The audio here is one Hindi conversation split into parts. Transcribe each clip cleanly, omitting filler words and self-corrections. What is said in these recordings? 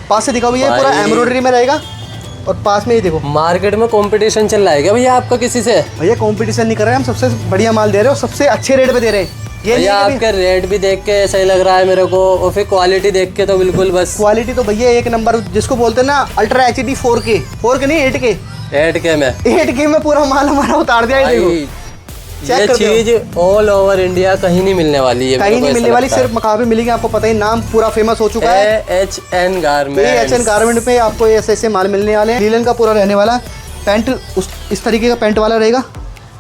पास से दिखाओ भैया, पूरा एम्ब्रॉयडरी में रहेगा। और पास में ये देखो, मार्केट में कंपटीशन चल रहा है क्या भैया आपका किसी से? भैया कंपटीशन नहीं कर रहे हैं, हम सबसे बढ़िया माल दे रहे हैं और सबसे अच्छे रेट पे दे रहे हैं। ये भैया आपका रेट भी देख के सही लग रहा है मेरे को, और फिर क्वालिटी देख के तो बिल्कुल बस। क्वालिटी तो भैया एक नंबर, जिसको बोलते हैं ना अल्ट्रा HD 4K नहीं 8K 8K में पूरा माल हमारा उतार दिया है। देखो ये चीज ऑल ओवर इंडिया कहीं नहीं मिलने वाली है, कहीं नहीं मिलने वाली, सिर्फ मकान पे मिलेगी। आपको पता ही, नाम पूरा फेमस हो चुका है। HN गारमेंट, HN गारमेंट पे आपको ऐसे माल मिलने वाले हैं। लीलन का पूरा रहने वाला पैंट, इस तरीके का पैंट वाला रहेगा,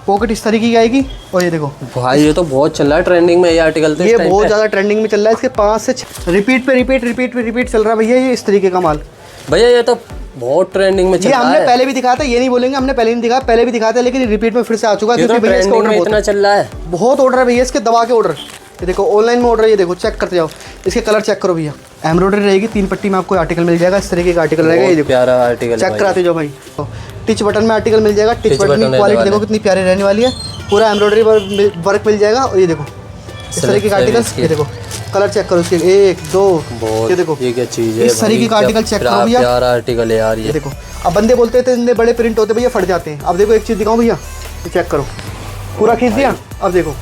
पॉकेट इस तरीके की आएगी। और ये देखो भाई ये तो बहुत चल रहा है ट्रेंडिंग में ये आर्टिकल, तो ये बहुत ज़्यादा ट्रेंडिंग में चल रहा है। इसके 5 से रिपीट पे रिपीट चल रहा है भैया ये इस तरीके का माल। भैया ये तो बहुत ट्रेंडिंग में चल रहा है। हमने पहले भी दिखाया था, ये नहीं बोलेंगे हमने पहले नहीं दिखाया, पहले भी दिखाया था, लेकिन रिपीट में फिर से आ चुका है क्योंकि भैया इसका ऑर्डर इतना चल रहा है, बहुत ऑर्डर है भैया इसके, दबा के ऑर्डर। ये देखो ऑनलाइन में ऑर्डर, ये देखो चेक करते जाओ, इसके कलर चेक करो भैया। एम्ब्रॉयडरी रहेगी, 3 पट्टी में आपको आर्टिकल मिल जाएगा, इस तरीके का आर्टिकल रहेगा। ये देखो प्यारा आर्टिकल, चेक कराते जाओ भाई। टिच बटन में आर्टिकल मिल जाएगा, टिच बटन की क्वालिटी देखो कितनी प्यारी रहने वाली है, पूरा एम्ब्रॉयडरी वर्क मिल जाएगा। और ये देखो इस तरीके का आर्टिकल, ये देखो कलर चेक करो इसके, 1 2, ये देखो ये क्या चीज है, इस तरीके का आर्टिकल चेक करो भैया, प्यारा आर्टिकल है यार ये देखो। अब बंदे बोलते थे इतने बड़े प्रिंट होते भैया फट जाते हैं, अब देखो एक चीज़ दिखाऊं भैया, ये चेक करो पूरा खींच दिया। अब देखो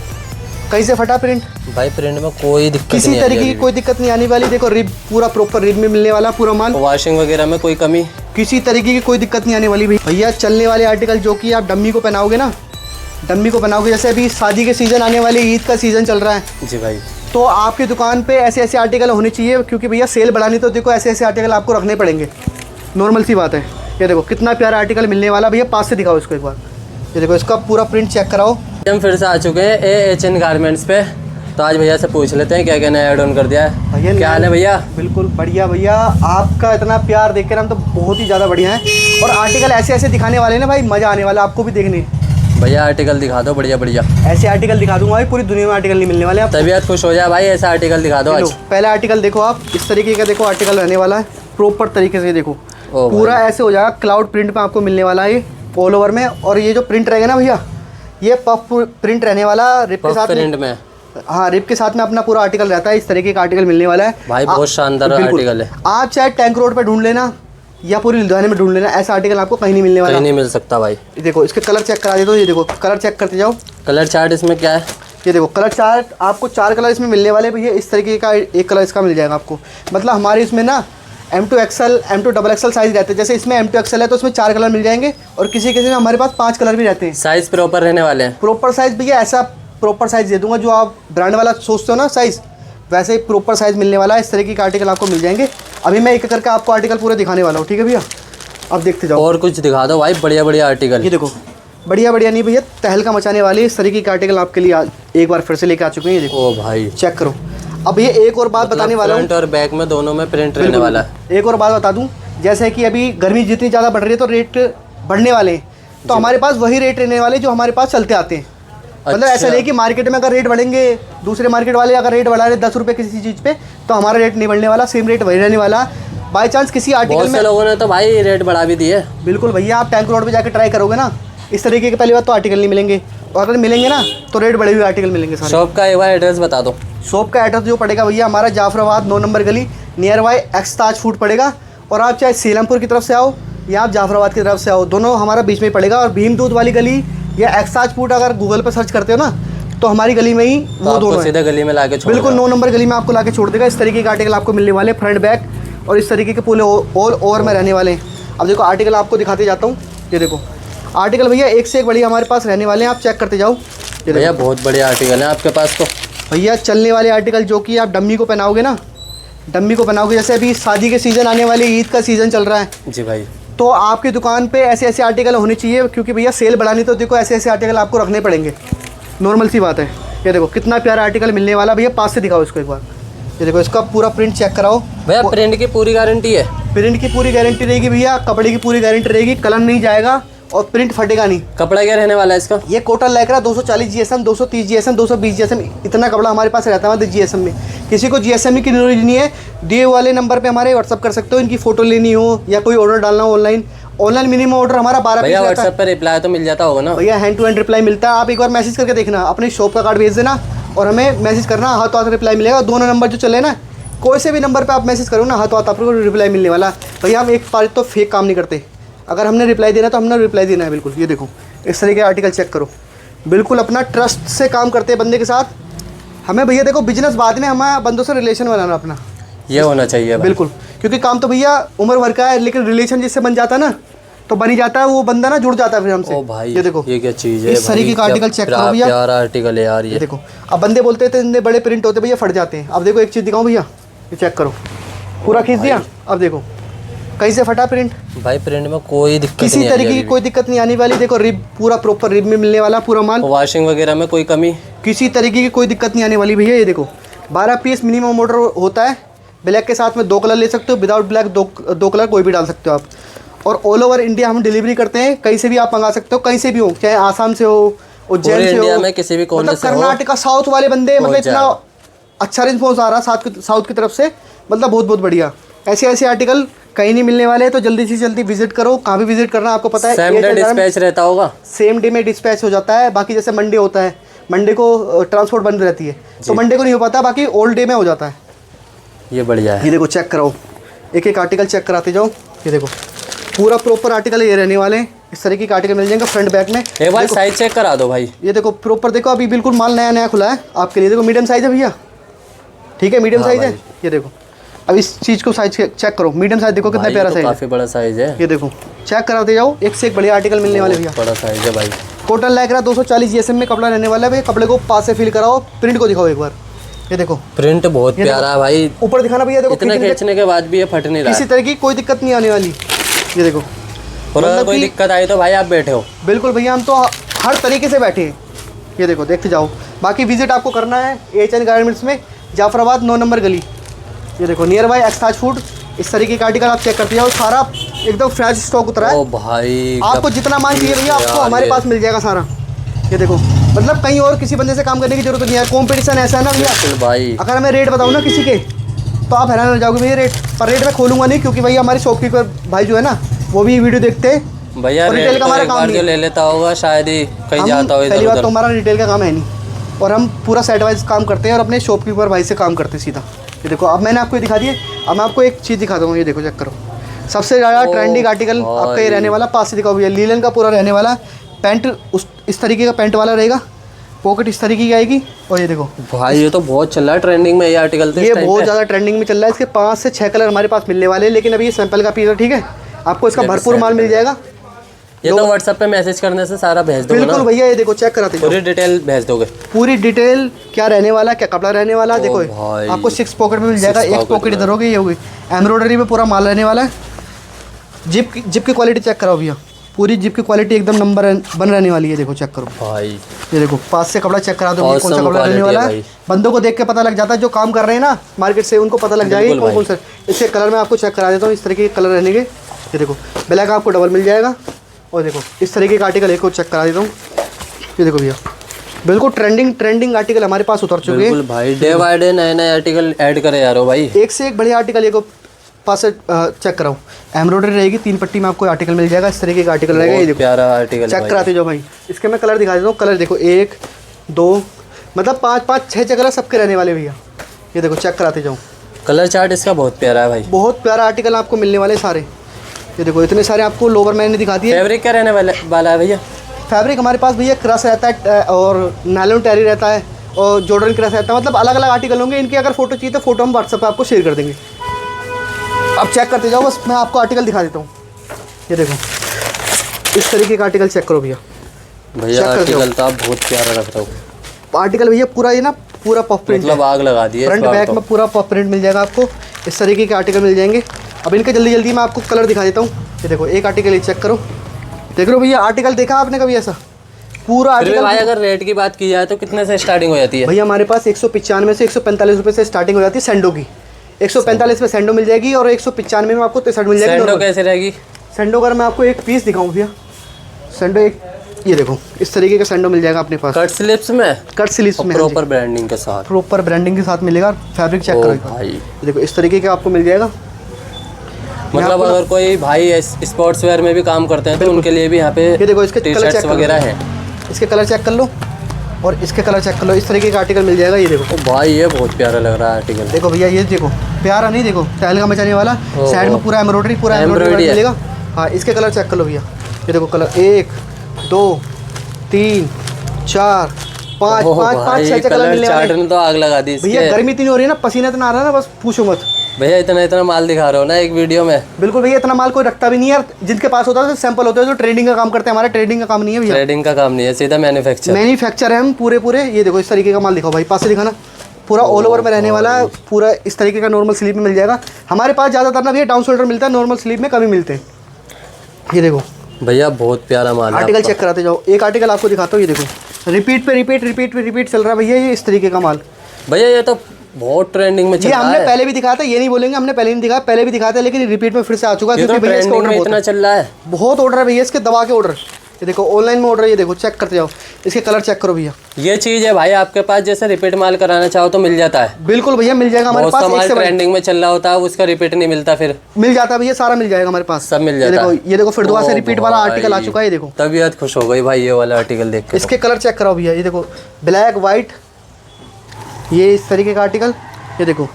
कहीं से फटा प्रिंट भाई, प्रिंट में कोई दिक्कत किसी तरीके की कोई दिक्कत नहीं आने वाली। देखो रिब पूरा प्रॉपर रिब में मिलने वाला पूरा माल, वॉशिंग वगैरह में कोई कमी, किसी तरीके की कोई दिक्कत नहीं आने वाली भैया। चलने वाले आर्टिकल जो कि आप डम्मी को पहनाओगे ना, डम्मी को पहनाओगे, जैसे अभी शादी के सीज़न आने वाले, ईद का सीज़न चल रहा है जी भाई, तो आपकी दुकान पे ऐसे आर्टिकल होने चाहिए, क्योंकि भैया सेल बढ़ानी तो देखो ऐसे आर्टिकल आपको रखने पड़ेंगे, नॉर्मल सी बात है। ये देखो कितना प्यारा आर्टिकल मिलने वाला भैया, पास से दिखाओ इसको एक बार। ये देखो इसका पूरा प्रिंट चेक कराओ। हम फिर से आ चुके हैं HN गारमेंट्स पे, तो आज भैया से पूछ लेते हैं क्या क्या नया ऐड ऑन कर दिया है। भैया क्या हाल है भैया? बिल्कुल बढ़िया भैया, आपका इतना प्यार देख कर हम तो बहुत ही ज़्यादा बढ़िया है, और आर्टिकल ऐसे दिखाने वाले हैं ना भाई, मज़ा आने वाला आपको भी देखने। भैया आर्टिकल दिखा दो बढ़िया बढ़िया, ऐसे आर्टिकल दिखा दूंगा भाई, पूरी दुनिया में आर्टिकल नहीं मिलने वाले। आप तबीयत खुश हो जाए भाई, ऐसा आर्टिकल दिखा दो आज। पहला आर्टिकल देखो आप, इस तरीके का देखो आर्टिकल रहने वाला है, प्रॉपर तरीके से देखो पूरा ऐसे हो जाएगा, क्लाउड प्रिंट में आपको मिलने वाला है ऑल ओवर में। और ये जो प्रिंट रहेगा ना भैया, ये पफ प्रिंट रहने वाला रिप के साथ में। हाँ, रिप के साथ में अपना पूरा आर्टिकल रहता है, इस तरीके का आर्टिकल मिलने वाला है भाई, बहुत शानदार आर्टिकल है। आप चाहे टैंक रोड पे ढूंढ लेना या पूरी लुधियाने में ढूंढ लेना, ऐसा आर्टिकल आपको कहीं नहीं मिलने वाला, कहीं नहीं मिल सकता भाई। देखो इसके कलर चेक करा दे दो, ये देखो कलर चेक करते जाओ। कलर चार्ट इसमें क्या है? ये देखो कलर चार्ट, आपको 4 कलर इसमें मिलने वाले भैया, इस तरीके का एक कलर इसका मिल जाएगा आपको। मतलब हमारे इसमें ना M2 XL M2 XXL size रहते हैं, जैसे इसमें M2 XL है तो इसमें 4 कलर मिल जाएंगे, और किसी में हमारे पास 5 कलर भी रहते हैं। साइज प्रॉपर रहने वाले हैं, प्रॉपर साइज भैया, ऐसा प्रॉपर साइज दे दूंगा जो आप ब्रांड वाला सोचते हो ना साइज, वैसे ही प्रॉपर साइज मिलने वाला है। इस तरीके के आर्टिकल आपको मिल जाएंगे। अभी मैं एक करके आपको आर्टिकल पूरे दिखाने वाला हूँ, ठीक है भैया, अब देखते जाओ। और कुछ दिखा दो भाई, बढ़िया बढ़िया आर्टिकल। ये देखो बढ़िया नहीं भैया, तहलका मचाने वाले इस तरीके के आर्टिकल आपके लिए एक बार फिर से लेके आ चुके हैं। ये देखो ओ भाई चेक करो। अब ये एक और बात बताने वाला हूँ, फ्रंट और बैक में दोनों में प्रिंट रहने वाला है। एक और बात बता दूं, जैसे कि अभी गर्मी जितनी ज़्यादा बढ़ रही है तो रेट बढ़ने वाले हैं, तो हमारे पास वही रेट रहने वाले जो हमारे पास चलते आते हैं। मतलब ऐसा नहीं कि मार्केट में अगर रेट बढ़ेंगे, दूसरे मार्केट वाले अगर रेट बढ़ा रहे 10 रुपये किसी चीज़ पे, तो हमारा रेट नहीं बढ़ने वाला, सेम रेट वही रहने वाला। बाई चांस किसी आर्टिकल में लोगों ने तो भाई रेट बढ़ा भी दिए। बिल्कुल भैया, आप टैंक रोड पे जाकर ट्राई करोगे ना, इस तरीके के पहली बात तो आर्टिकल नहीं मिलेंगे, और अगर मिलेंगे ना तो रेट बढ़े हुए आर्टिकल मिलेंगे सारे। शॉप का एक बार एड्रेस बता दो। शॉप का एड्रेस जो पड़ेगा भैया हमारा जाफराबाद 9 नंबर गली, near by x Taj food पड़ेगा। और आप चाहे सीलमपुर की तरफ से आओ या आप जाफराबाद की तरफ से आओ, दोनों हमारा बीच में पड़ेगा। और भीम दूध वाली गली या एक्स ताज फूड अगर गूगल पर सर्च करते हो ना, तो हमारी गली में ही तो वो दोनों सीधे गली में लाके छोड़ बिल्कुल 9 नंबर गली में आपको लाके छोड़ देगा। इस तरीके के आर्टिकल आपको मिलने वाले, फ्रंट बैक और इस तरीके के पूरे ऑल ओवर में रहने वाले हैं। अब देखो आर्टिकल आपको दिखाते जाता हूँ, ये देखो आर्टिकल भैया एक से एक बढ़िया हमारे पास रहने वाले हैं, आप चेक करते जाओ। भैया बहुत बढ़िया आर्टिकल है आपके पास तो भैया, चलने वाले आर्टिकल जो कि आप डम्मी को पहनाओगे ना, डम्मी को पहनाओगे, जैसे अभी शादी के सीज़न आने वाले, ईद का सीज़न चल रहा है जी भाई, तो आपकी दुकान पे ऐसे आर्टिकल होने चाहिए, क्योंकि भैया सेल बढ़ानी तो देखो ऐसे आर्टिकल आपको रखने पड़ेंगे, नॉर्मल सी बात है। ये देखो कितना प्यारा आर्टिकल मिलने वाला भैया, पास से दिखाओ इसको एक बार। ये देखो इसका पूरा प्रिंट चेक कराओ भैया, प्रिंट की पूरी गारंटी है? प्रिंट की पूरी गारंटी रहेगी भैया, कपड़े की पूरी गारंटी रहेगी, कलर नहीं जाएगा और प्रिंट फटेगा नहीं। कपड़ा क्या रहने वाला है इसका? ये कॉटन लैक्रा 240 GSM, 230 GSM, 220 GSM, इतना कपड़ा हमारे पास रहता है GSM में। किसी को GSM की नॉलेज नहीं है, दिए वाले नंबर पे हमारे व्हाट्सअप कर सकते हो, इनकी फोटो लेनी हो या कोई ऑर्डर डालना हो ऑनलाइन मिनिमम ऑर्डर हमारा 12 भैया व्हाट्सएप पे रिप्लाई तो मिल जाता होगा ना? भैया हैंड टू हैंड रिप्लाई मिलता है, आप एक बार मैसेज करके देखना, अपनी शॉप का कार्ड भेज देना और हमें मैसेज करना, हाथ तो हाथ रिप्लाई मिलेगा। दोनों नंबर जो चले ना, कोई से भी नंबर पे आप मैसेज करो ना, हाथों हाथ आपको रिप्लाई मिलने वाला। भैया हम एक बार तो फेक काम नहीं करते, अगर हमने रिप्लाई देना तो हमने रिप्लाई देना है बिल्कुल। ये देखो इस तरह के आर्टिकल चेक करो, बिल्कुल अपना ट्रस्ट से काम करते हैं बंदे के साथ। हमें भैया देखो बिजनेस बाद में, हमें बंदों से रिलेशन बनाना अपना, ये होना चाहिए भाई। बिल्कुल, क्योंकि काम तो भैया उम्र भर का है, लेकिन रिलेशन जिससे बन जाता है ना तो बनी जाता है, वो बंदा ना जुड़ जाता है फिर हमसे। ओ भाई ये देखो ये क्या चीज़ है, इस तरीके का आर्टिकल चेक करो भैया, प्यारा आर्टिकल है यार ये देखो। अब बंदे बोलते थे इतने बड़े प्रिंट होते भैया फट जाते हैं, अब देखो एक चीज़ दिखाऊं भैया, ये चेक करो, पूरा खींच दिया, अब देखो कहीं से फटा प्रिंट भाई। प्रिंट में कोई दिक्कत किसी नहीं तरीके की कोई दिक्कत नहीं आने वाली। देखो रिब पूरा प्रॉपर रिब में मिलने वाला पूरा माल, वॉशिंग वगैरह में कोई कमी, किसी तरीके की कोई दिक्कत नहीं आने वाली भैया। ये देखो 12 पीस मिनिमम ऑर्डर होता है, ब्लैक के साथ में 2 कलर ले सकते हो, विदाउट ब्लैक दो कलर कोई भी डाल सकते हो आप। और ऑल ओवर इंडिया हम डिलीवरी करते हैं, कहीं से भी आप मंगा सकते हो, कहीं से भी हो, चाहे आसाम से हो, उज्जैन से इंडिया हो, में किसी भी कोने मतलब से हो। कर्नाटका साउथ वाले बंदे, मतलब इतना अच्छा रिस्पॉन्स आ रहा है साउथ की तरफ से, मतलब बहुत बहुत बढ़िया। ऐसे ऐसे आर्टिकल कहीं नहीं मिलने वाले, तो जल्दी से जल्दी विजिट करो। कहाँ भी विजिट करना आपको पता है, सेम डे डिस्पैच रहता होगा, सेम डे में डिस्पैच हो जाता है। बाकी जैसे मंडे होता है, मंडे को ट्रांसपोर्ट बंद रहती है, तो मंडे को नहीं हो पाता, बाकी ऑल डे में हो जाता है। ये बढ़िया है। ये देखो चेक कराओ, एक एक आर्टिकल चेक कराते जाओ। ये देखो पूरा प्रॉपर आर्टिकल ये रहने वाले हैं, इस तरीके के आर्टिकल मिल जाएंगे फ्रंट बैक में। एक बार साइज चेक करा दो भाई। ये देखो प्रॉपर देखो, अभी बिल्कुल माल नया नया खुला है आपके लिए। देखो मीडियम साइज है भैया, ठीक है मीडियम साइज है। ये देखो अब इस चीज़ को साइज चेक करो, मीडियम साइज देखो कितना प्यारा साइज है, काफ़ी बड़ा साइज है। ये देखो चेक कराते जाओ, एक से एक बढ़िया आर्टिकल मिलने वाले भैया। बड़ा साइज है भाई। कॉटन लैक्रा 240 जीएसएम में कपड़ा रहने वाला है भैया। कपड़े को पास से फील कराओ, प्रिंट को दिखाओ एक बार। ये देखो प्रिंट बहुत प्यारा है भाई, ऊपर दिखाना भैया, देखो इतने खींचने के बाद भी ये फट नहीं रहा किसी है। तरह की कोई दिक्कत नहीं आने वाली। ये देखो और अगर मतलब कोई कि- दिक्कत आई तो भाई आप बैठे हो। बिल्कुल भैया, हम तो हर तरीके से बैठे हैं। ये देखो देखते जाओ। बाकी विजिट आपको करना है एचएन गारमेंट्स में, जाफराबाद 9 नंबर गली। ये देखो नियर बाय एक्सताज फूड। इस तरीके का आर्टिकल आप चेक करते जाओ, सारा एकदम फ्रेश स्टॉक उतरा है। ओ भाई आपको जितना माल चाहिए भैया आपको हमारे पास मिल जाएगा सारा। ये देखो मतलब कहीं और किसी बंदे से काम करने की जरूरत नहीं है। कॉम्पिटिशन ऐसा है ना भैया, भाई अगर मैं रेट बताऊँ ना किसी के तो आप हैरान हो जाओगे भैया रेट पर। रेट मैं खोलूंगा नहीं, क्योंकि भैया हमारे शॉपकीपर भाई जो है ना वो भी वीडियो देखते हैं। भैया रिटेल रेट का तो हमारा एक काम बार नहीं जो है। ले लेता होगा शायद ही कहीं हम जाता हो इधर पहली बात उधर। तो हमारा रिटेल का काम है नहीं, और हम पूरा सेट वाइज काम करते हैं और अपने शॉपकीपर भाई से काम करते हैं सीधा। ये देखो अब मैंने आपको ये दिखा दिया, अब मैं आपको एक चीज़ दिखा दूँगा। ये देखो चेक करो, सबसे ज़्यादा ट्रेंडिंग आर्टिकल आपका ये रहने वाला। पास से दिखाओ भैया, लीलन का पूरा रहने वाला। पैंट इस तरीके का पैंट वाला रहेगा, पॉकेट इस तरीके की आएगी। और ये देखो भाई ये तो बहुत चल रहा है ट्रेंडिंग में ये आर्टिकल, तो ये बहुत ज़्यादा ट्रेंडिंग में चल रहा है। इसके 5 से 6 कलर हमारे पास मिलने वाले हैं, लेकिन अभी ये सैंपल का पीस है, ठीक है। आपको इसका भरपूर माल मिल जाएगा। ये तो व्हाट्सएप पे मैसेज करने से सारा भेज दोगे बिल्कुल ना? भैया ये देखो चेक कराते जाओ, पूरी डिटेल भेज दोगे? पूरी डिटेल क्या रहने वाला, क्या कपड़ा रहने वाला। देखो भाई। आपको 6 पॉकेट में मिल जाएगा, एक पॉकेट इधर होगी, ये होगी। एम्ब्रॉयडरी में पूरा माल रहने वाला है। जिप की क्वालिटी चेक कराओ भैया, पूरी जिप की क्वालिटी एकदम नंबर बन रहने वाली है। देखो चेक करो भाई, ये देखो पास से कपड़ा चेक करा दो, Awesome कौन सा कपड़ा रहने quality वाला है है। भाई। बंदों को देख के पता लग जाता है, जो काम कर रहे हैं ना मार्केट से, उनको पता लग जाएगा बिल्कुल कौन कौन सा। इसके कलर मैं आपको चेक करा देता हूँ, इस तरीके के कलर रहने के। ये देखो ब्लैक आपको डबल मिल जाएगा, और देखो इस तरीके का आर्टिकल एक को चेक करा देता हूँ। ये देखो भैया बिल्कुल ट्रेंडिंग आर्टिकल हमारे पास उतर चुके हैं। बिल्कुल भाई, डे बाय डे नए नए आर्टिकल ऐड करे यार भाई। एक से एक बढ़िया आर्टिकल, एक पास से चेक कराओ। एम्ब्रॉयडरी रहेगी, 3 पट्टी में आपको आर्टिकल मिल जाएगा, इस तरीके का आर्टिकल रहेगा। ये बहुत देखो प्यारा आर्टिकल चेक कराते जाओ भाई। इसके मैं कलर दिखा देता हूँ, कलर देखो 1 2 मतलब 5 6 कलर सबके रहने वाले भैया। ये देखो चेक कराते जाओ, कलर चार्ट इसका बहुत प्यारा है भाई। बहुत प्यारा आर्टिकल आपको मिलने वाले सारे। ये देखो इतने सारे आपको लोवर मैंने दिखा दिए। फैब्रिक क्या रहने वाला है भैया? फैब्रिक हमारे पास भैया क्रश रहता है, और नायलॉन टेरी रहता है, और जॉर्डन क्रश रहता है। मतलब अलग अलग आर्टिकल होंगे इनके। अगर फोटो चाहिए तो फोटो हम व्हाट्सएप पे आपको शेयर कर देंगे, आप चेक करते जाओ। बस मैं आपको आर्टिकल दिखा देता हूँ। ये देखो इस तरीके का आर्टिकल चेक करो भैया। भैया check कर आर्टिकल तो आप बहुत प्यारा रख रहे हो। आर्टिकल भैया पूरा ये ना पूरा पफ प्रिंट मतलब आग लगा दी है फ्रंट इस बार बैक तो। में पूरा पफ प्रिंट मिल जाएगा आपको। इस तरीके के आर्टिकल मिल जाएंगे। अब इनके जल्दी जल्दी मैं आपको कलर दिखा देता हूँ। ये देखो एक आर्टिकल ये चेक करो, देख लो भैया। आर्टिकल देखा आपने कभी ऐसा पूरा फिर भी भाई आर्टिकल? अगर रेट की बात की जाए तो कितने से स्टार्टिंग हो जाती है? भैया हमारे पास 195 से 145 रुपये से स्टार्टिंग हो जाती है सैंडो की। 145 में सैंडो मिल जाएगी, और 195 में आपको 63 मिल जाएगी। सैंडो कैसे रहेगी? सैंडो अगर मैं आपको एक पीस दिखाऊँ भैया, सैंडो एक, ये देखो इस तरीके का सैंडो मिल जाएगा अपने पास, कट स्लिप्स में, कट स्लीव्स में, प्रॉपर ब्रांडिंग के साथ, प्रॉपर ब्रांडिंग के साथ मिलेगा। फैब्रिक चेक ओ करो भाई। ये देखो इस तरीके का आपको मिल जाएगा। मतलब अगर कोई भाई स्पोर्ट्स वेयर में भी काम करते हैं तो उनके लिए भी यहाँ पे ये देखो इसके कलर टी-शर्ट्स चेक वगैरह करो, हैं। इसके कलर चेक कर लो। और इसके कलर चेक कर लो, इस तरीके का आर्टिकल मिल जाएगा। ये देखो ओ भाई ये बहुत प्यारा लग रहा है आर्टिकल। देखो भैया, ये देखो प्यारा नहीं, देखो तहलका मचाने वाला, साइड में पूरा एम्ब्रॉयडरी, पूरा एम्ब्रॉयडरी मिलेगा। हाँ, इसके कलर चेक कर लो भैया। ये देखो कलर 1 2 3 4 5 5 6 कलर मिलने वाले। चार्ट ने तो आग लगा दी इसके। भैया गर्मी इतनी हो रही है ना, पसीना इतना आ रहा है ना, बस पूछो मत भैया। इतना माल दिखा रहे हो ना एक वीडियो में। बिल्कुल भैया, इतना माल कोई रखता भी नहीं है। जिनके पास होता है तो सैंपल होते हैं, जो ट्रेडिंग का काम करते हैं। हमारा ट्रेडिंग का काम नहीं है भैया, ट्रेडिंग का काम नहीं है, सीधा मैन्युफैक्चर है हम पूरे। ये देखो इस तरीके का माल दिखाओ भाई, पास से दिखाना। पूरा ऑल ओवर में रहने वाला है, पूरा इस तरीके का नॉर्मल स्लीव में मिल जाएगा। हमारे पास ज़्यादातर ना भैया डाउन शोल्डर मिलता है, नॉर्मल स्लीव में कभी मिलते हैं। ये देखो भैया बहुत प्यारा माल है। आर्टिकल चेक कराते जाओ, एक आर्टिकल आपको दिखाता हूँ। ये देखो रिपीट पे रिपीट चल रहा है भैया, ये इस तरीके का माल। भैया ये तो बहुत ट्रेंडिंग में चल रहा है। हमने पहले भी दिखाया था, ये नहीं बोलेंगे हमने पहले नहीं दिखाया, पहले भी दिखाया था, लेकिन रिपीट में फिर से आ चुका है क्योंकि भैया इसका ऑर्डर इतना चल रहा है। बहुत ऑर्डर है भैया इसके, दवा के ऑर्डर। ये देखो ऑनलाइन में ऑर्डर, ये देखो चेक करते जाओ, इसके कलर चेक करो भैया। ये चीज़ है भाई आपके पास, जैसे रिपीट माल कराना चाहो तो मिल जाता है। बिल्कुल भैया मिल जाएगा हमारे पास। माल ट्रेंडिंग में चल रहा होता है, उसका रिपीट नहीं मिलता, फिर मिल जाता है भैया, सारा मिल जाएगा हमारे पास, सब मिल जाता है। ये देखो फिर दोबारा से रिपीट वाला आर्टिकल आ चुका है। ये देखो तबीयत खुश हो गई भाई ये वाला आर्टिकल देख के। इसके कलर चेक कराओ भैया। ये देखो ब्लैक वाइट, ये इस तरीके का आर्टिकल। ये देखो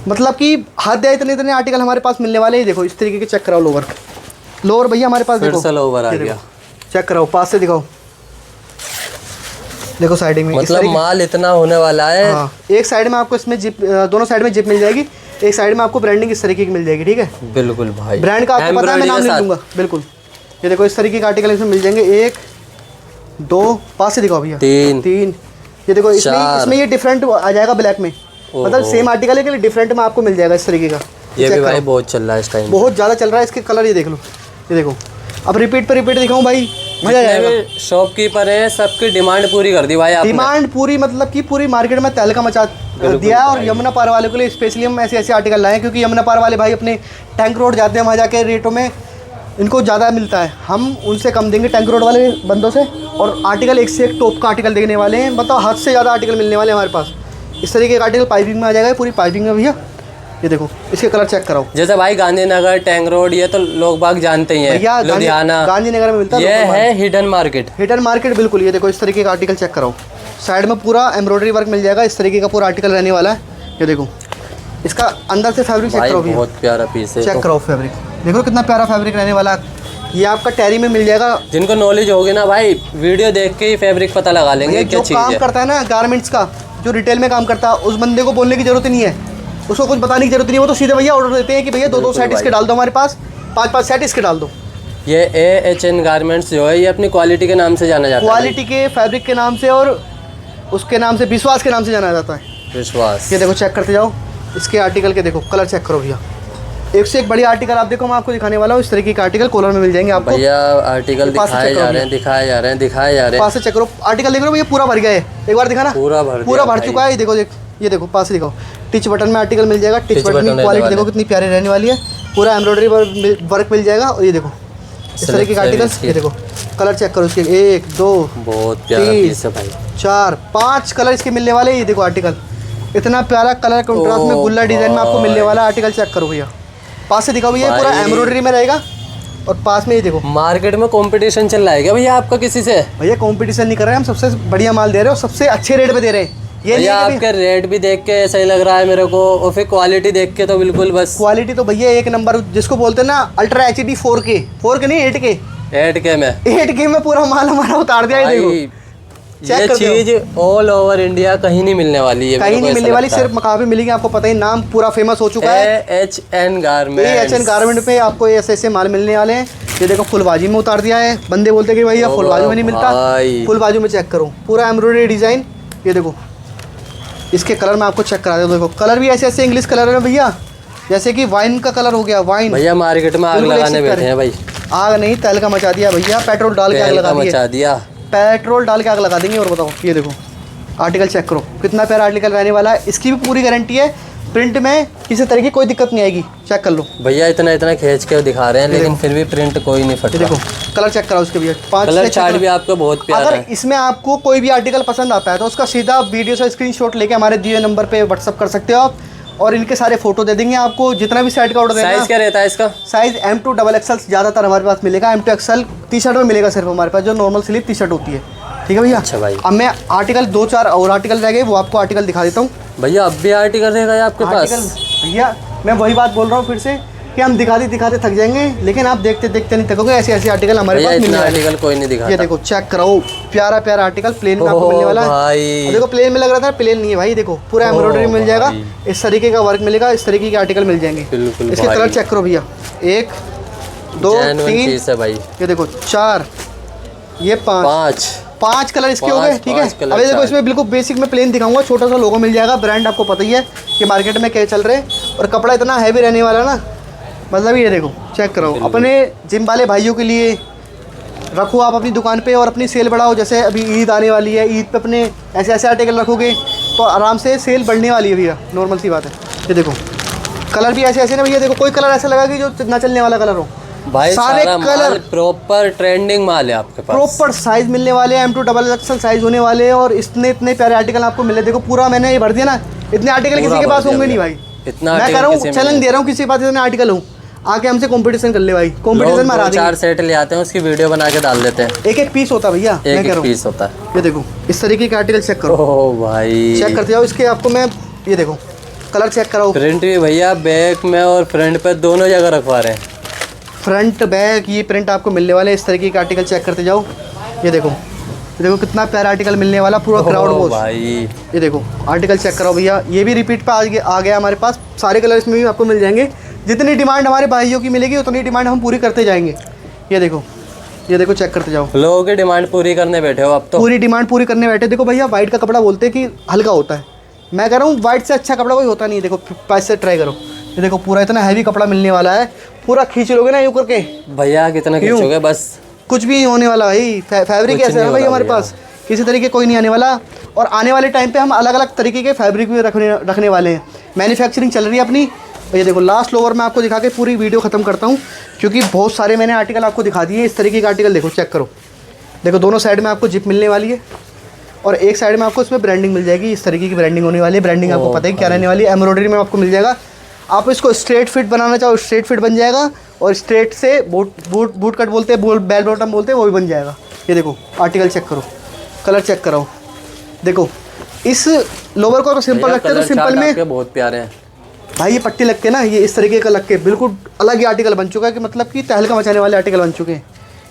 मतलब कि हद है, इतने आर्टिकल हमारे पास मिलने वाले हैं। ये देखो इस तरीके के चेक कराओ। लोअर भैया हमारे पास देखो, लोअर आ गया, चेक कराओ, पास से दिखाओ। देखो साइडिंग में मतलब माल इतना होने वाला है। हाँ, एक साइड में आपको इसमें जिप, दोनों साइड में जिप मिल जाएगी, एक साइड में आपको ब्रांडिंग इस तरीके की मिल जाएगी। ठीक है बिल्कुल भाई, ब्रांड का आपको पता है, मैं नाम नहीं दूंगा। बिल्कुल ये देखो इस तरीके के आर्टिकल इसमें मिल जाएंगे। 1 2 पास से दिखाओ भैया, 3। ये देखो इसमें ये डिफरेंट आ जाएगा ब्लैक में, मतलब सेम आर्टिकल है लेकिन डिफरेंट में आपको मिल जाएगा इस तरीके का। ये भी भाई बहुत चल रहा है इस टाइम, बहुत ज़्यादा चल रहा है। इसके कलर ये देख लो, ये देखो। अब रिपीट पे रिपीट दिखाऊं भाई, मजा आ जाएगा। शॉपकीपर है, सबकी डिमांड पूरी कर दी भाई आपने। डिमांड पूरी मतलब कि पूरी मार्केट में तहलका मचा दिया है। और यमुना पार वाले के लिए स्पेशली हम ऐसे आर्टिकल लाए हैं, क्योंकि यमुना पार वाले भाई अपने टैंक रोड जाते हैं, वहाँ जाके रेटों में इनको ज़्यादा मिलता है, हम उनसे कम देंगे टैंक रोड वाले बंदों से। और आर्टिकल एक से एक टॉप का आर्टिकल देने वाले हैं, मतलब हद से ज़्यादा आर्टिकल मिलने वाले हैं हमारे पास। इस तरीके का आर्टिकल पाइपिंग में आ जाएगा, पूरी पाइपिंग में भैया। ये देखो इसके कलर चेक कराओ। जैसे भाई गांधीनगर टैंक रोड, ये तो लोग बाग जानते ही हैं, लुधियाना, गांधीनगर में मिलता है। ये है हिडन मार्केट। हिडन मार्केट बिल्कुल। ये देखो इस तरीके का आर्टिकल चेक कराओ, साइड में पूरा एम्ब्रॉयडरी वर्क मिल जाएगा, इस तरीके का पूरा आर्टिकल रहने वाला है। ये देखो इसका अंदर से फैब्रिक चेक करो भैया, बहुत प्यारा पीस है, चेक कराओ फैब्रिक, देखो कितना प्यारा फैब्रिक रहने वाला है। ये आपका टैरी में मिल जाएगा। जिनको नॉलेज होगी ना भाई, वीडियो देख के ही फैब्रिक पता लगा लेंगे क्या चीज़ है। जो काम करता है ना गारमेंट्स का, जो रिटेल में काम करता है, उस बंदे को बोलने की जरूरत नहीं है, उसको कुछ बताने की जरूरत नहीं है। वो तो सीधे भैया ऑर्डर देते हैं कि भैया 2-2 सेट इसके डाल दो हमारे पास, 5-5 सेट इसके डाल दो। ये AHN गारमेंट्स जो है, ये अपनी क्वालिटी के नाम से जाना जाता है, क्वालिटी के फैब्रिक के नाम से, और उसके नाम से विश्वास के नाम से जाना जाता है। विश्वास। ये देखो चेक करते जाओ इसके आर्टिकल के, देखो कलर चेक करो भैया। एक से एक बड़ी आर्टिकल आप देखो, मैं आपको दिखाने वाला हूँ। इस तरीके के आर्टिकल कॉलर में मिल जाएंगे आपको भैया। आर्टिकल दिखाए जा रहे हैं। पास से चेक करो, आर्टिकल देख लो भैया, पूरा भर गया है। एक बार दिखाना, पूरा भर चुका है। देखो ये देखो पास से दिखाओ, टिच बटन में आर्टिकल मिल जाएगा। टिच बटन की क्वालिटी देखो कितनी प्यारी रहने वाली है, पूरा एम्ब्रॉयडरी वर्क मिल जाएगा। और ये देखो इस तरीके का आर्टिकल, ये देखो कलर चेक करो इसके। 1 2 बहुत प्यारा पीस है भाई, 4 5 कलर इसके मिलने वाले। ये देखो आर्टिकल इतना प्यारा कलर कंट्रास्ट में गुल्ला डिजाइन में आपको मिलने वाला आर्टिकल चेक करो भैया। पास से दिखाओ भैया, पूरा एम्ब्रॉयडरी में रहेगा। और पास में ये देखो, मार्केट में कंपटीशन चल रहा है क्या भैया आपका किसी से? भैया कंपटीशन नहीं कर रहे हैं, हम सबसे बढ़िया माल दे रहे हैं और सबसे अच्छे रेट पे दे रहे हैं। ये भैया आपका रेट भी देख के सही लग रहा है मेरे को, और फिर क्वालिटी देख के तो बिल्कुल बस। क्वालिटी तो भैया एक नंबर, जिसको बोलते हैं ना अल्ट्रा HD 4K नहीं 8K। 8K में पूरा माल हमारा उतार दिया है। देखो ये चीज ऑल ओवर इंडिया कहीं नहीं मिलने वाली है, कहीं नहीं मिलने वाली, सिर्फ मकान पे मिलेगी। आपको पता ही, नाम पूरा फेमस हो चुका है। AHN गारमेंट पे आपको ऐसे माल मिलने वाले हैं। ये देखो फुल बाजू में उतार दिया है। बंदे बोलते कि भैया फुल बाजू में नहीं मिलता, फुल बाजू में चेक करो, पूरा एम्ब्रॉयडरी डिजाइन। ये देखो इसके कलर में आपको चेक करा दो। देखो कलर भी ऐसे इंग्लिश कलर है भैया, जैसे कि वाइन का कलर हो गया। वाइन भैया मार्केट में आग लगाने बैठे हैं भाई। आग नहीं, तहलका मचा दिया भैया, पेट्रोल डाल के आग लगा दिया, पेट्रोल डाल के आग लगा देंगे। और बताओ ये देखो आर्टिकल चेक करो, कितना प्यारा आर्टिकल रहने वाला है। इसकी भी पूरी गारंटी है, प्रिंट में किसी तरह की कोई दिक्कत नहीं आएगी। चेक कर लो भैया, इतना खींच के दिखा रहे हैं, लेकिन फिर भी प्रिंट कोई नहीं फट रहा। देखो कलर चेक कराओ उसके भैया, 5 कलर चार्ट भी आपका बहुत प्यारा है। अगर इसमें आपको कोई भी आर्टिकल पसंद आता है तो उसका सीधा वीडियो से स्क्रीनशॉट लेके हमारे दिए नंबर पे व्हाट्सअप कर सकते हो आप, और इनके सारे फोटो दे देंगे आपको। जितना भी साइड का ऑर्डर देना। साइज क्या रहता है इसका? साइज M2 XXL ज़्यादातर हमारे पास मिलेगा। M2 XL टी शर्ट में मिलेगा सिर्फ हमारे पास, जो नॉर्मल स्लीव टी शर्ट होती है। ठीक है भैया। अच्छा भाई। अब मैं आर्टिकल 2-4 और आर्टिकल रह गए, वो आपको आर्टिकल दिखा देता हूँ। भैया अब भी आर्टिकल रहेगा आपके आर्टिकल पास? भैया मैं वही बात बोल रहा हूँ फिर से कि हम दिखाते दिखाते थक जाएंगे, लेकिन आप देखते देखते नहीं थकोगे। ऐसे ऐसे आर्टिकल हमारे भैया पास मिलने इतना वाले हैं। आर्टिकल कोई नहीं दिखाता। ये देखो चेक कराओ, प्यारा प्यारा आर्टिकल प्लेन में आपको मिलने वाला है। भाई और देखो प्लेन में लग रहा था, प्लेन नहीं है भाई। देखो पूरा एम्ब्रॉयडरी मिल जाएगा, इस तरीके का वर्क मिलेगा, इस तरीके के आर्टिकल मिल जाएंगे। बिल्कुल इसके भाई। कलर चेक करो भैया, 1 2 जेन्युइन 3, पीस है भाई। ये देखो 4, ये 5 कलर इसके हो गए। ठीक है। अब ये देखो इसमें बिल्कुल बेसिक में प्लेन दिखाऊंगा, छोटा सा लोगो मिल जाएगा। ब्रांड आपको पता ही है कि मार्केट में क्या चल रहे हैं, और कपड़ा इतना हैवी रहने वाला ना, मतलब ये देखो चेक करो। अपने जिम वाले भाइयों के लिए रखो आप अपनी दुकान पे, और अपनी सेल बढ़ाओ। जैसे अभी ईद आने वाली है, ईद पे अपने ऐसे ऐसे आर्टिकल रखोगे तो आराम से सेल बढ़ने वाली है भैया, नॉर्मल सी बात है। ये देखो कलर भी ऐसे ऐसे ना भैया, देखो कोई कलर ऐसा लगा कि जो ना चलने वाला कलर हो। भाई सारे सारा कलर माल प्रॉपर ट्रेंडिंग माल है आपके पास। प्रॉपर साइज मिलने वाले हैं, M2 डबल एक्सल साइज होने वाले हैं, और इतने प्यारे आर्टिकल आपको मिले। देखो पूरा मैंने ये भर दिया ना, इतने आर्टिकल किसी के पास होंगे नहीं भाई। इतना मैं कह रहा हूँ चैलेंज दे रहा हूँ, किसी के पास इतने आर्टिकल हो, आके हमसे कंपटीशन कर ले भाई। कंपटीशन में हरा देंगे। 4 सेट ले आते हैं, उसकी वीडियो बना के डाल देते हैं। एक एक पीस होता है भैया, मैं कह रहा एक हूँ। पीस होता है। ये देखो इस तरीके के आर्टिकल चेक करो। ओह भाई चेक करते जाओ इसके, आपको मैं ये देखो कलर चेक कराओ। प्रिंट भी भैया बैक में और फ्रंट पे दोनों जगह रखवा रहे हैं। फ्रंट बैक ये प्रिंट आपको मिलने वाले, इस तरीके के आर्टिकल चेक करते जाओ। ये देखो कितना प्यारा आर्टिकल मिलने वाला, पूरा क्राउड वॉश भाई। ये देखो आर्टिकल चेक करो भैया, ये भी रिपीट पे आ गया हमारे पास। सारे कलर इसमें भी आपको मिल जाएंगे। जितनी डिमांड हमारे भाइयों की मिलेगी उतनी डिमांड हम पूरी करते जाएंगे। ये देखो चेक करते जाओ। लोगों की डिमांड पूरी करने बैठे हो अब तो। पूरी डिमांड पूरी करने बैठे। देखो भैया वाइट का कपड़ा बोलते हैं कि हल्का होता है, मैं कह रहा हूँ वाइट से अच्छा कपड़ा कोई होता नहीं है। देखो पास से ट्राई करो। ये देखो पूरा इतना हैवी कपड़ा मिलने वाला है, पूरा खींच लोगे ना यूँ करके भैया कितना खींचोगे, बस कुछ भी नहीं होने वाला भाई। फैब्रिक ऐसा है भाई हमारे पास, किसी तरीके कोई नहीं आने वाला। और आने वाले टाइम पे हम अलग अलग तरीके के फैब्रिक भी रखने वाले हैं। मैन्युफैक्चरिंग चल रही है अपनी। ये देखो लास्ट लोवर में आपको दिखा के पूरी वीडियो ख़त्म करता हूँ, क्योंकि बहुत सारे मैंने आर्टिकल आपको दिखा दिए। इस तरीके के आर्टिकल देखो चेक करो। देखो दोनों साइड में आपको जिप मिलने वाली है, और एक साइड में आपको इसमें ब्रांडिंग मिल जाएगी। इस तरीके की ब्रांडिंग होने वाली है। ब्रांडिंग आपको पता है क्या रहने वाली है, एम्ब्रॉयडरी में आपको मिल जाएगा। आप इसको स्ट्रेट फिट बनाना चाहो स्ट्रेट फिट बन जाएगा, और स्ट्रेट से बूट कट बोलते हैं, बेल बॉटम बोलते हैं, वो भी बन जाएगा। ये देखो आर्टिकल चेक करो, कलर चेक कराओ। देखो इस लोवर को सिंपल रखते हैं तो सिंपल में बहुत प्यारे हैं भाई। ये पट्टी लग के ना, ये इस तरीके का लग के बिल्कुल अलग ही आर्टिकल बन चुका है, कि मतलब कि तहलका मचाने वाले आर्टिकल बन चुके हैं।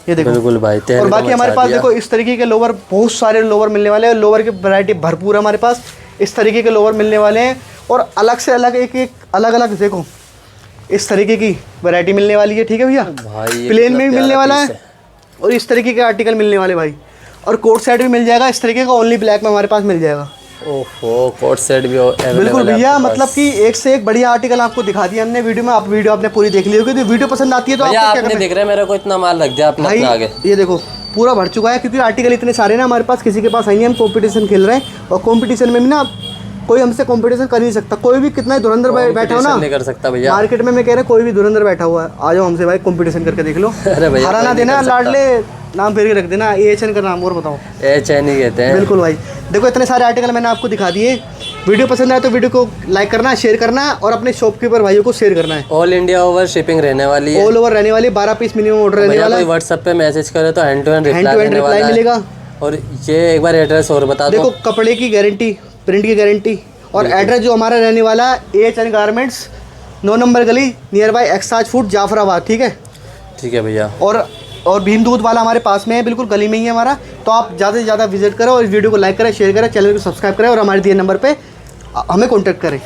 ये देखो बिल्कुल भाई। और बाकी हमारे पास देखो इस तरीके के लोवर, बहुत सारे लोवर मिलने वाले हैं। लोवर की वैरायटी भरपूर है हमारे पास। इस तरीके के लोवर मिलने वाले हैं, और अलग से अलग एक अलग अलग देखो इस तरीके की वैरायटी मिलने वाली है। ठीक है भैया, प्लेन में भी मिलने वाला है, और इस तरीके के आर्टिकल मिलने वाले भाई। और कोट सेट भी मिल जाएगा इस तरीके का, ओनली ब्लैक में हमारे पास मिल जाएगा। ओहो कोट सेट भी बिल्कुल भैया, मतलब कि एक से एक बढ़िया आर्टिकल आपको दिखा दिया हमने वीडियो में। आप वीडियो आपने पूरी देख ली होगी, तो वीडियो पसंद आती है तो भैया आपको आपने देख रहे हैं मेरे को इतना माल लग जाए भाई। आगे ये देखो पूरा भर चुका है, क्योंकि आर्टिकल इतने सारे ना हमारे पास, किसी के पास नहीं। हम कंपटीशन खेल रहे हैं, और कंपटीशन में भी ना कोई हमसे कंपटीशन कर नहीं सकता। कोई भी कितना ही धुरंधर बैठा हो ना, नहीं कर सकता भैया मार्केट में। मैं कह रहा कोई भी धुरंधर बैठा हुआ है, आ जाओ हमसे भाई कंपटीशन करके देख लो। अरे भैया हरा ना देना, लाडले नाम फेर के रख देना, AHN का नाम। और बताओ AHN ही कहते हैं। बिल्कुल भाई। देखो इतने सारे आर्टिकल मैंने आपको दिखा दिए। वीडियो पसंद आए तो वीडियो को लाइक करना, शेयर करना, और अपने शॉपकीपर भाइयों को शेयर करना है। ऑल इंडिया ओवर शिपिंग रहने वाली है, ऑल ओवर रहने वाली। 12 पीस मिनिमम ऑर्डर रहने वाला है। व्हाट्सएप पे मैसेज करे तो हैंड टू हैंड रिप्लाई मिलेगा। और ये एक बार एड्रेस और बता दो। देखो कपड़े की गारंटी, प्रिंट की गारंटी, और एड्रेस जो हमारा रहने वाला है AHN गारमेंट्स, 9 नंबर गली, नियर बाय एक्साज फूड, जाफराबाद। ठीक है भैया। और भीम दूध वाला हमारे पास में है, बिल्कुल गली में ही है हमारा। तो आप ज़्यादा से ज़्यादा विजिट करो, और इस वीडियो को लाइक करें, शेयर करें, चैनल को सब्सक्राइब करें, और हमारे दिए नंबर पे हमें कॉन्टैक्ट करें।